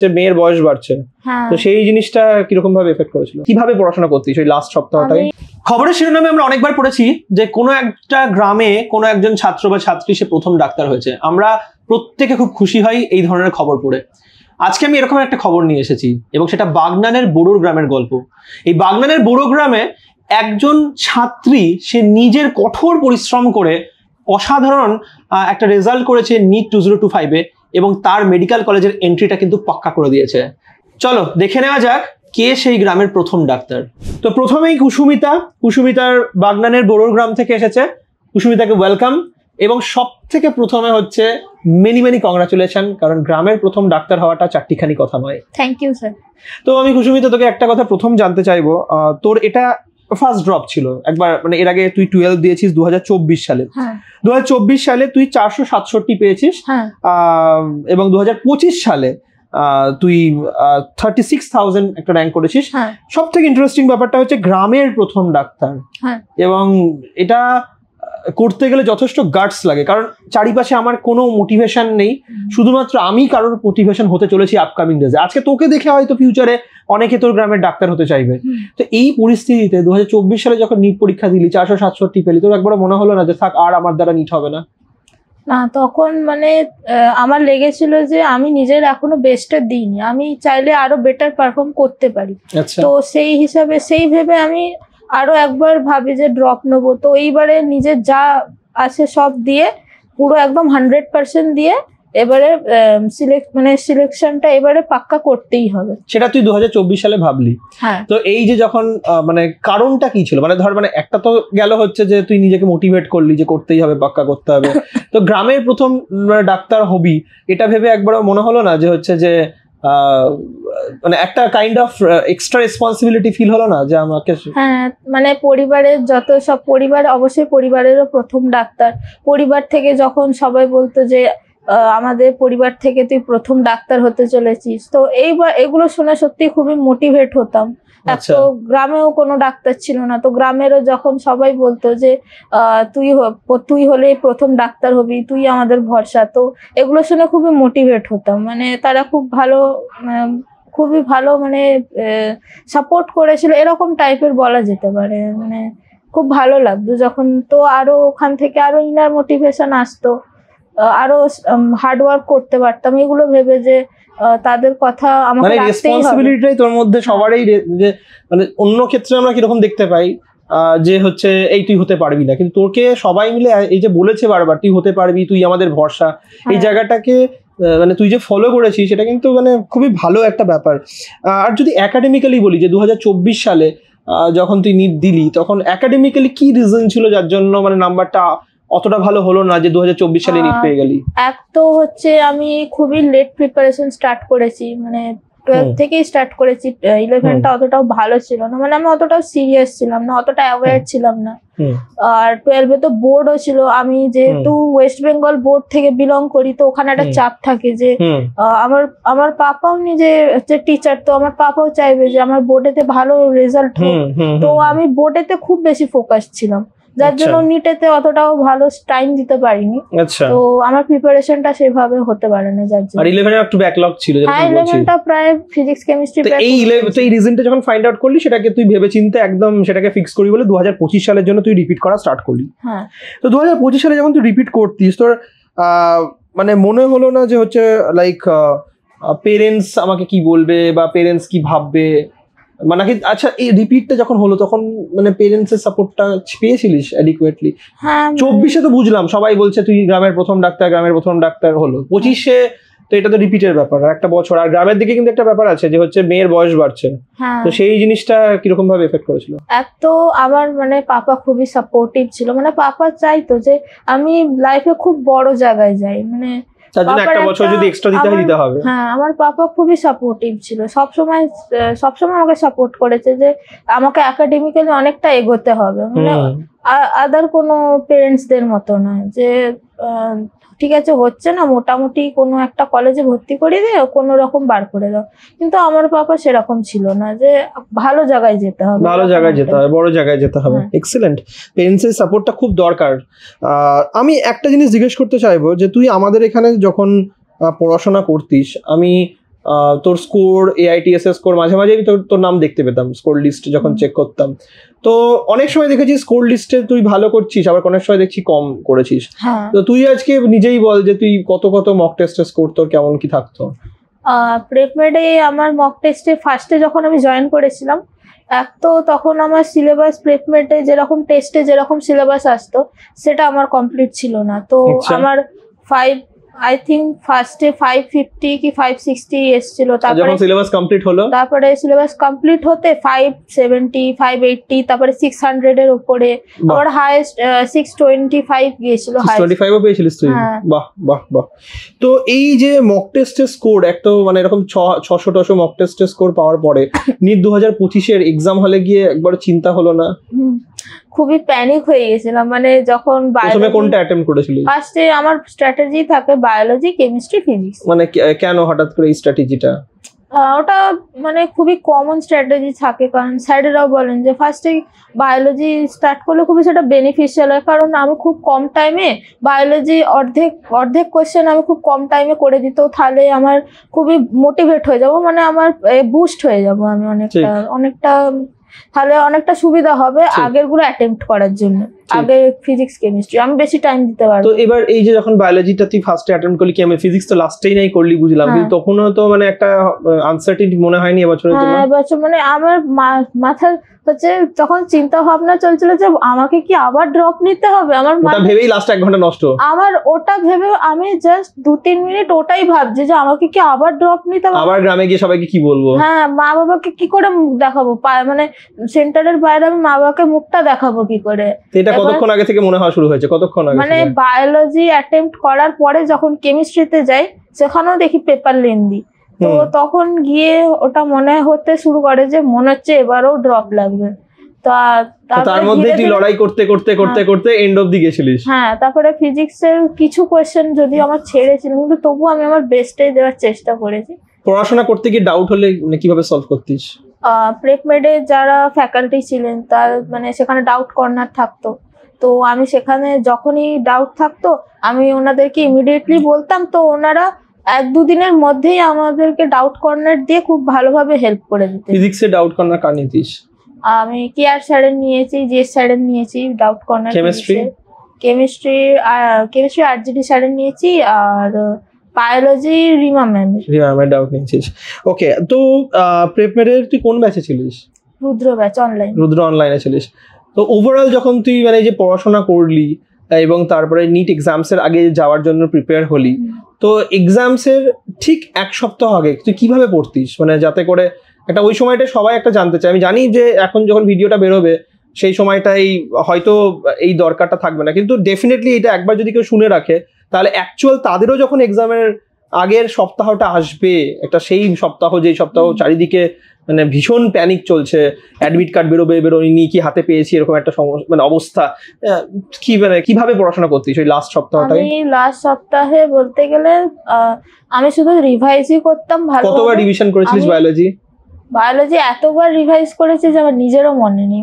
মেয়ের বয়স বাড়ছে, তো সেই জিনিসটা কিরকম ভাবে এফেক্ট করেছিল? কিভাবে পড়াশোনা করতিস ওই লাস্ট সপ্তাহটাই? খবরের শিরোনামে আমরা অনেকবার পড়েছি যে কোনো একটা গ্রামে কোনো একজন ছাত্র বা ছাত্রী সে প্রথম ডাক্তার হয়েছে। আমরা প্রত্যেকে খুব খুশি হই এই ধরনের খবর পড়ে। আজকে আমি এরকম একটা খবর নিয়ে এসেছি এবং সেটা বাগনানের বোরোর গ্রামের গল্প। এই বাগনানের বোরো গ্রামে একজন ছাত্রী সে নিজের কঠোর পরিশ্রম করে অসাধারণ একটা রেজাল্ট করেছে নিট 2025-এ এবং তার মেডিকেল কলেজের এন্ট্রিটা কিন্তু পাক্কা করে দিয়েছে। চলো দেখে নেওয়া যাক কে সেই গ্রামের প্রথম ডাক্তার। তো প্রথমেই কুসুমিতার বাগনানের বোরোর গ্রাম থেকে এসেছে। কুসুমিতাকে ওয়েলকাম এবং সব থেকে প্রথমে হচ্ছে মেনি কংগ্রাচুলেশন, কারণ গ্রামের প্রথম ডাক্তার হওয়াটা চারটিখানি কথা নয়। Thank you sir. তো আমি কুসুমিতা তোকে একটা কথা প্রথম জানতে চাইবো, তোর এটা ফার্স্ট ড্রপ ছিল একবার, মানে এর আগে তুই 12 দিয়েছিস 2024 সালে। 2024 সালে তুই 467 পেয়েছিস এবং 2025 সালে তুই 36,000 একটা র্যাঙ্ক করেছিস। সব থেকে ইন্টারেস্টিং ব্যাপারটা হচ্ছে গ্রামের প্রথম ডাক্তার, এবং এটা করতে গেলে যথেষ্ট গাটস লাগে, কারণ চারিপাশে আমার কোনো মোটিভেশন নেই, শুধুমাত্র আমি কারোর মোটিভেশন হতে চলেছি আপকামিং ডেজে। আজকে তোকে দেখে হয়তো ফিউচারে অনেকে তোর গ্রামের ডাক্তার হতে চাইবে। তো এই পরিস্থিতিতে 2024 সালে যখন নিট পরীক্ষা দিলি 467 পেলি, তোর একবার মনে হলো না যে থাক আর আমার দ্বারা নিট হবে না? না, তখন মানে আমার লেগেছিল যে আমি নিজের এখনো বেস্টটা দিইনি, আমি চাইলে আরো বেটার পারফর্ম করতে পারি। তো সেই হিসাবে সেই ভেবে আমি আরো একবার ভাবি যে ড্রপ নেবো। তো এইবারে নিজের যা আছে সব দিয়ে পুরো একদম 100% দিয়ে এবারে সিলেকশনটা এবারে পাক্কা করতেই হবে। সেটা তুই 2024 সালে ভাবলি? হ্যাঁ। তো এই যে যখন মানে কারণটা কি ছিল, মানে ধর মানে একটা তো গেল হচ্ছে যে তুই নিজেকে মোটিভেট করলি যে করতেই হবে, পাক্কা করতে হবে। তো গ্রামের প্রথম ডাক্তার হবি এটা ভেবে একবারও মনে হলো না যে হচ্ছে যে মানে একটা kind of extra responsibility feel হলো না যে আমাকে? হ্যাঁ, মানে পরিবারের যত সব পরিবার, অবশ্যই পরিবারেরও প্রথম ডাক্তার, পরিবার থেকে যখন সবাই বলতো যে আমাদের পরিবার থেকে তুই প্রথম ডাক্তার হতে চলেছিস, তো এগুলো শুনে সত্যি খুবই মোটিভেট হতাম। তো গ্রামেও কোনো ডাক্তার ছিল না, তো গ্রামেরও যখন সবাই বলতো যে তুই হলে প্রথম ডাক্তার হবি, তুই আমাদের ভরসা, তো এগুলো শুনে খুবই মোটিভেট হতাম। মানে তারা খুবই ভালো মানে সাপোর্ট করেছিল, এরকম টাইপের বলা যেতে পারে। মানে খুব ভালো লাগতো যখন, তো আরো ওখান থেকে আরো ইনার মোটিভেশন আসতো, আরো হার্ডওয়ার্ক করতে পারতাম এগুলো ভেবে যে তাদের কথা আমাকে রাখতেই হবে। রেসপন্সিবিলিটিটাই তোর মধ্যে সবারই, যে মানে অন্য ক্ষেত্রে আমরা কিরকম দেখতে পাই যে হচ্ছে এই তুই হতে পারবি না, কিন্তু তোকে সবাই মিলে এই যে বলেছে বারবার তুই হতে পারবি, তুই আমাদের ভরসা, এই জায়গাটাকে মানে তুই যে ফলো করেছিস সেটা কিন্তু মানে খুবই ভালো একটা ব্যাপার। আর যদি একাডেমিক্যালি বলি যে 2024 সালে যখন তুই নিট দিলি, তখন একাডেমিক্যালি কি রিজন ছিল যার জন্য মানে নাম্বারটা অতটা ভালো হলো না যে 2024 সালে নিট পেয়ে গেলি? এক তো হচ্ছে আমি খুবই লেট প্রিপারেশন স্টার্ট করেছি, মানে 12 থেকেই স্টার্ট করেছি। 11টা অতটাও ভালো ছিল না, মানে আমি অতটাও সিরিয়াস ছিলাম না, অতটা অ্যাওয়্যার ছিলাম না। আর 12-এ তো বোর্ডও ছিল, আমি যেহেতু ওয়েস্ট বেঙ্গল বোর্ড থেকে বিলং করি, তো ওখানে একটা চাপ থাকে যে আমার পাপাও নিজে হচ্ছে টিচার, তো আমার পাপাও চাইবে যে আমার বোর্ডেতে ভালো রেজাল্ট হোক। তো আমি বোর্ডেতে খুব বেশি ফোকাস ছিলাম, যার জন্য নিটেতে অতটাও ভালো টাইম দিতে পারিনি। তো আমার প্রিপারেশনটা সেভাবে হতে পারে না, যার জন্য। আর 11 একটু ব্যাকলগ ছিল, হ্যাঁ 11টা প্রায় ফিজিক্স কেমিস্ট্রি। তো এই রিজনটা যখন ফাইন্ড আউট করলি, সেটাকে তুই ভেবেচিন্তে একদম সেটাকে ফিক্স করি বলে 2025 সালের জন্য তুই রিপিট করা স্টার্ট করলি। হ্যাঁ। তো 2025 সালে যখন তুই রিপিট করতিস, তোর মানে মনে হলো না যে হচ্ছে লাইক পেরেন্টস আমাকে কি বলবে বা পেরেন্টস কি ভাববে, মানে আচ্ছা এই রিপিটটা যখন হলো তখন মানে পেরেন্টস এর সাপোর্টটা পেয়েছিলিস অ্যাডিকুয়েটলি? হ্যাঁ। 24-এ তো বুঝলাম সবাই বলছে তুই গ্রামের প্রথম ডাক্তার হলো, 25-এ তো এটা তো রিপিটের ব্যাপার, একটা বছর। আর গ্রামের দিকে কিন্তু একটা ব্যাপার আছে যে হচ্ছে মেয়ের বয়স বাড়ছে, তো সেই জিনিসটা কিরকম ভাবে এফেক্ট করেছিল? এক তো আমার মানে পাপা খুবই সাপোর্টিভ ছিল, মানে পাপা চাইতো যে আমি লাইফে খুব বড় জায়গায় যাই, মানে তার জন্য একটা বছর যদি এক্সট্রা দিতে হবে। হ্যাঁ, আমার পাপা খুবই সাপোর্টিভ ছিল, সবসময় আমাকে সাপোর্ট করেছে যে আমাকে একাডেমিক্যালি অনেকটা এগোতে হবে, মানে আদার কোনো পেরেন্টসদের মতো নয় যে ঠিক আছে হচ্ছে না, মোটামুটি কোনো একটা কলেজে ভর্তি করিয়ে দিয়ে কোনো রকম বার করে দাও। কিন্তু আমার পাপা সেরকম ছিল না, যে ভালো জায়গায় যেতে হবে, বড় জায়গায় যেতে হবে। এক্সেলেন্ট, পেরেন্টসের সাপোর্টটা খুব দরকার। আমি একটা জিনিস জিজ্ঞেস করতে চাইবো যে তুই আমাদের এখানে যখন পড়াশোনা করতিস, আমি তোর স্কোর, AITS স্কোর মাঝে মাঝে তোর নাম দেখতে পেতাম স্কোর লিস্ট যখন চেক করতাম। তো অনেক সময় দেখেছি স্কোর লিস্টে তুই ভালো করছিস, আবার অনেক সময় দেখছি কম করেছিস। তো তুই আজকে নিজেই বল যে তুই কত মক টেস্টের স্কোর তোর কেমন কি থাকতো? প্রেপমেডে আমার মক টেস্টে ফার্স্টে যখন আমি জয়েন করেছিলাম, এক তো তখন আমার সিলেবাস প্রেপমেডে যেরকম টেস্টে যেরকম সিলেবাস আসতো সেটা আমার কমপ্লিট ছিল না। তো আমার 5 আই থিঙ্ক ফার্স্টে 550 কি 560 এসেছিল। তারপরে সিলেবাস কমপ্লিট হলো, তারপরে সিলেবাস কমপ্লিট হতে 570 580 তারপরে 600 এর উপরে, আবার হাইয়েস্ট 625 গিয়েছিল। 625 ও পেয়েছিলিস তুই? বাহ বাহ বাহ। তো এই যে মক টেস্টের স্কোর একটা মানে এরকম 600 মক টেস্টের স্কোর পাওয়ার পরে নিট 2025 এর এক্সাম হলে গিয়ে একবার চিন্তা হলো না? খুবই প্যানিক হয়ে গেছিলাম। মানে যখন প্রথমে কোনটা অ্যাটেম্প করেছিলি? ফার্স্টে আমার স্ট্র্যাটেজি থাকে বায়োলজি, কেমিস্ট্রি, ফিজিক্স। মানে কেন হঠাৎ করে এই স্ট্র্যাটেজিটা? ওটা মানে খুবই কমন স্ট্র্যাটেজি থাকে, কারণ স্যারেরাও বলেন যে ফার্স্টে বায়োলজি স্টার্ট করলে খুবই সেটা বেনিফিশিয়াল হয়। কারণ আমি খুব কম টাইমে বায়োলজি অর্ধেক কোয়েশ্চেন আমি খুব কম টাইমে করে দিত, তাহলে আমার খুবই মোটিভেট হয়ে যাবো, মানে আমার বুস্ট হয়ে যাবো আমি অনেকটা তাহলে অনেকটা সুবিধা হবে আগের গুলো অ্যাটেম্প্ট করার জন্য। আগে ফিজিক্স কেমিস্ট্রি আমি বেশি টাইম দিতে পারবো। তো এবার এই যে যখন বায়োলজিটা তুই ফার্স্টে অ্যাটেম্প্ট করলি, কি আমি ফিজিক্স তো লাস্টেই নাই করলি বুঝলাম, কিন্তু তখনও তো মানে একটা আনসার্টেনিটি মনে হয়নি এবছরের জন্য? হ্যাঁ, এবছর মানে আমার মাথার হচ্ছে তখন চিন্তা ভাবনা চলছিল যে আমাকে কি আবার ড্রপ নিতে হবে। আমার ওটা ভেবেই লাস্ট 1 ঘন্টা নষ্ট। আমার ওটা ভেবে আমি জাস্ট 2-3 মিনিট ওটাই ভাবছি যে আমাকে কি আবার ড্রপ নিতে হবে, আবার গ্রামে গিয়ে সবাইকে কি বলবো। হ্যাঁ, মা বাবাকে কি করে মুখ দেখাবো, মানে সেন্টারের বাইরে আমি মা বাবাকে মুখটা দেখাবো কি করে। এটা কতক্ষণ আগে থেকে মনে হওয়া শুরু হয়েছে? কতক্ষণ আগে? মানে বায়োলজি অ্যাটেম্প্ট করার পরে যখন কেমিস্ট্রিতে যাই সেখানেও দেখি পেপার লেন্দি, তো তখন গিয়ে ওটা মনে হতে শুরু করে যে মনে হচ্ছে এবারও ড্রপ লাগবে। তার মধ্যে তুই লড়াই করতে করতে করতে করতে এন্ড অবধি গেছিলিস। হ্যাঁ, তারপরে ফিজিক্সের কিছু কোয়েশ্চেন যদি আমার ছেড়েছিল, কিন্তু তবু আমি আমার বেস্টটাই দেওয়ার চেষ্টা করেছি। পড়াশোনা করতে গিয়ে ডাউট হলে কিভাবে সলভ করতিস? প্রেপমেডে যারা ফ্যাকাল্টি ছিলেন তার মানে সেখানে ডাউট কর্নার থাকতো, তো আমি সেখানে যখনই ডাউট থাকতো আমি ওনাদেরকে ইমিডিয়েটলি বলতাম, তো ওনারা 1-2 দিনের মধ্যেই আমাদেরকে ডাউট কর্নার দিয়ে খুব ভালোভাবে হেল্প করে দিতেন। ফিজিক্সে ডাউট কর্নার কার নিতিস? আমি কেআর স্যারের নিয়েছি, জিএস স্যারের নিয়েছি ডাউট কর্নার। কেমিস্ট্রি আরজিডি স্যারের নিয়েছি, আর বায়োলজি রিমা ম্যামের ডাউট নিয়েছিস। ওকে, তো প্রেপমেডের তুই কোন ব্যাচে ছিলিস? রুদ্র ব্যাচ, অনলাইন। রুদ্র অনলাইনে ছিলিস। তো ওভারঅল যখন তুই মানে যে পড়াশোনা করলি এবং তারপরে নিট এক্সামস এর আগে যাওয়ার জন্য প্রিপেয়ার হলি, তো এক্সামস এর ঠিক 1 সপ্তাহ আগে তুই কিভাবে পড়তিস, মানে যাতে করে একটা ওই সময়টা সবাই একটা জানতে চায়। আমি জানি যে এখন যখন ভিডিওটা বেরোবে সেই সময়টাই হয়তো এই দরকারটা থাকবে না, কিন্তু ডেফিনেটলি এটা একবার যদি কেউ শুনে রাখে তাহলে অ্যাকচুয়াল তাদেরও যখন এক্সামের আগের সপ্তাহটা আসবে, একটা সেই সপ্তাহ যেই সপ্তাহ চারিদিকে মানে ভীষণ প্যানিক চলছে, অ্যাডমিট কার্ড বেরোয়নি, কি হাতে পেয়েছি এরকম একটা মানে অবস্থা, কি মানে কিভাবে পড়াশোনা করতিস ওই লাস্ট সপ্তাহটাই? আমি লাস্ট সপ্তাহে বলতে গেলে আমি শুধু রিভাইজই করতাম। ভালো, কতবার রিভিশন করেছিস বায়োলজি? বায়োলজি এতবার রিভাইজ করেছি যে আমার নিজেরও মনে নেই।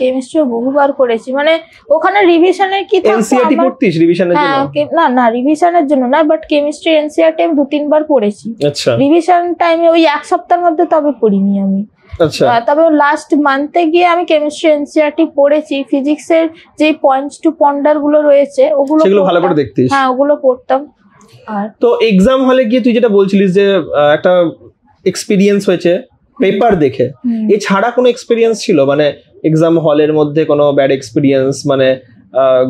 কেমিস্ট্রিও বহুবার করেছি, মানে ওখানে রিভিশনের কি থাকতো। এনসিইআরটি পড়তিস রিভিশনের জন্য? না রিভিশনের জন্য না, বাট কেমিস্ট্রি এনসিইআরটি আমি 2-3 বার পড়েছি। আচ্ছা, রিভিশন টাইমে ওই 1 সপ্তাহের মধ্যে তবে পড়িনি আমি। আচ্ছা, তবে লাস্ট মান্থে গিয়ে আমি কেমিস্ট্রি এনসিইআরটি পড়েছি। ফিজিক্সের যে পয়েন্টস টু পন্ডার গুলো রয়েছে ওগুলো ভালো করে দেখতিস? হ্যাঁ, ওগুলো পড়তাম। আর তো এক্সাম হলে গিয়ে তুই যেটা বলছিলিস যে একটা এক্সপিরিয়েন্স হয়েছে পেপার দেখে, এছাড়া কোনো এক্সপিরিয়েন্স ছিল মানে এক্সাম হলের মধ্যে কোনো ব্যাড এক্সপিরিয়েন্স, মানে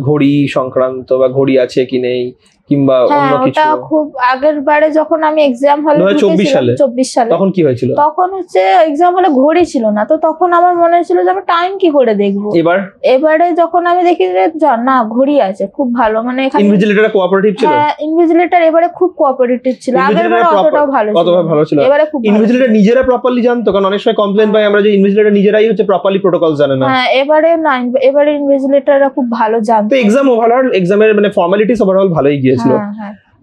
ঘড়ি সংক্রান্ত বা ঘড়ি আছে কি নেই কিংবা অন্য কিছু? ওটা খুব আগের বারে যখন আমি এক্সাম হলে 2024 সালে তখন কি হয়েছিল? তখন হচ্ছে এক্সাম হলে ঘড়ি ছিল না, তো তখন আমার মনে হয়েছিল যে আমি টাইম কি করে দেখবো। এবারে যখন আমি দেখি যে না ঘড়ি আছে, খুব ভালো, মানে এখানে ইনভিজিলেটর কোঅপারেটিভ ছিল। হ্যাঁ, ইনভিজিলেটর এবারে খুব কোঅপারেটিভ ছিল, আগের বারে অতটাও ভালো ছিল। এবারে খুব ইনভিজিলেটর নিজেরা প্রপারলি জানতো, কারণ অনেক সময় কমপ্লেইন পাই আমরা যে ইনভিজিলেটর নিজেরাই হচ্ছে প্রপারলি প্রোটোকল জানে না। হ্যাঁ, এবারে ইনভিজিলেটররা খুব ভালো জানতো। তো এক্সাম ওভারঅল এক্সামের মানে ফর্মালিটিস ওভারঅল ভালোই গিয়েছিল।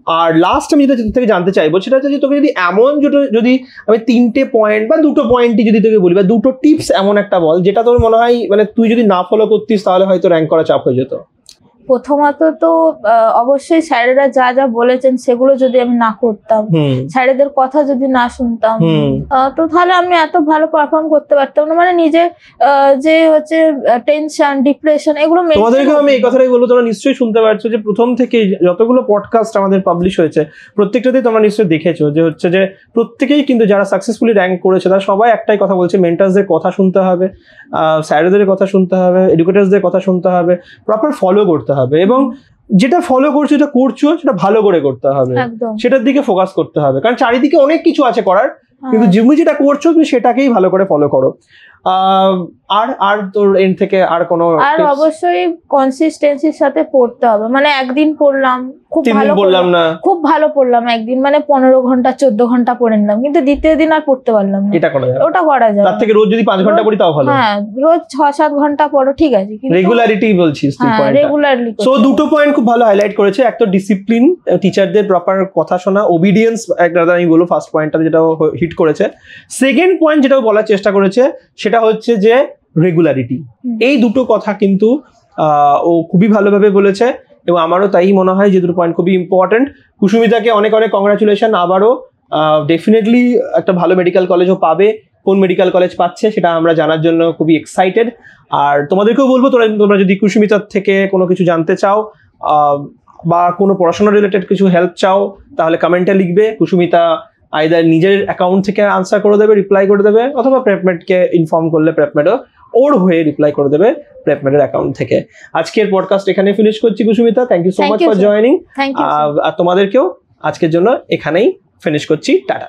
আর লাস্ট আমি যেটা থেকে জানতে চাইবো সেটা হচ্ছে যে তোকে যদি এমন যদি আমি 3টে পয়েন্ট বা 2টো পয়েন্টই যদি তোকে বলি বা 2টো টিপস এমন একটা বল যেটা তোর মনে হয় মানে তুই যদি না ফলো করতিস তাহলে হয়তো র্যাঙ্ক করা চাপ হয়ে যেত। প্রথমত তো অবশ্যই স্যারেরা যা যা বলেছেন সেগুলো যদি আমি না করতাম, স্যারেদের কথা যদি না শুনতাম, তো তাহলে আমি এত ভালো পারফর্ম করতে পারতাম না। মানে নিজে যে হচ্ছে টেনশন, ডিপ্রেশন, এগুলো তোমাদেরকে আমি এই কথাটাই বলবো, তোমরা নিশ্চয়ই শুনতে পারছো যে প্রথম থেকে যতগুলো পডকাস্ট আমাদের পাবলিশ হয়েছে প্রত্যেকটাতেই তোমরা নিশ্চয়ই দেখেছো যে হচ্ছে যে প্রত্যেকেই কিন্তু যারা সাকসেসফুলি র্যাঙ্ক করেছে তারা সবাই একটাই কথা বলছে, মেন্টারসদের কথা শুনতে হবে, স্যারেদের কথা শুনতে হবে, এডুকেটার্সদের কথা শুনতে হবে, প্রপার ফলো করতে হবে, এবং যেটা ফলো করছো, যেটা করছো সেটা ভালো করে করতে হবে, সেটার দিকে ফোকাস করতে হবে। কারণ চারিদিকে অনেক কিছু আছে করার, কিন্তু তুমি যেটা করছো তুমি সেটাকেই ভালো করে ফলো করো। আর তোর এন্ড থেকে আর কোনো? আর অবশ্যই কনসিস্টেন্সির সাথে পড়তে হবে। মানে একদিন পড়লাম, খুব ভালো পড়লাম না, খুব ভালো পড়লাম একদিন, মানে 15 ঘন্টা 14 ঘন্টা পড়ে নিলাম, কিন্তু দ্বিতীয় দিন আর পড়তে পারলাম না। এটা করা যায়? ওটা করা যায়। তার থেকে রোজ যদি 5 ঘন্টা পড়ি তাও ভালো। হ্যাঁ, রোজ 6-7 ঘন্টা পড়ো, ঠিক আছে, কিন্তু রেগুলারিটি বলছিস তুই পয়েন্ট। রেগুলারলি। সো দুটো পয়েন্ট খুব ভালো হাইলাইট করেছে। একটা ডিসিপ্লিন, টিচারদের প্রপার কথা শোনা, ওবিডিয়েন্স, একটা আমি বলবো ফার্স্ট পয়েন্টটা যেটা হিট করেছে। সেকেন্ড পয়েন্ট যেটা বলার চেষ্টা করেছে সেটা হচ্ছে যে রেগুলারিটি। এই দুটো কথা কিন্তু ও খুবই ভালোভাবে বলেছে, এবং আমারও তাই মনে হয় যে দুটো পয়েন্ট খুবই ইম্পর্টেন্ট। কুসুমিতাকে অনেক অনেক কংগ্রাচুলেশন। আবারও ডেফিনেটলি একটা ভালো মেডিকেল কলেজও পাবে। কোন মেডিকেল কলেজ পাচ্ছে সেটা আমরা জানার জন্য খুবই এক্সাইটেড। আর তোমাদেরকেও বলবো, তোমরা যদি কুসুমিতার থেকে কোনো কিছু জানতে চাও বা কোনো পড়াশোনা রিলেটেড কিছু হেল্প চাও তাহলে কমেন্টে লিখবে। কুসুমিতা আইদার নিজের অ্যাকাউন্ট থেকে আনসার করে দেবে, রিপ্লাই করে দেবে, অথবা প্রেপমেডকে ইনফর্ম করলে প্রেপমেডও ওর হয়ে রিপ্লাই করে দেবে প্রেপমেডের অ্যাকাউন্ট থেকে। আজকের পডকাস্ট এখানে ফিনিশ করছি Kusumita, thank you so much for joining. আর তোমাদেরকেও আজকের জন্য এখানেই ফিনিশ করছি, টাটা।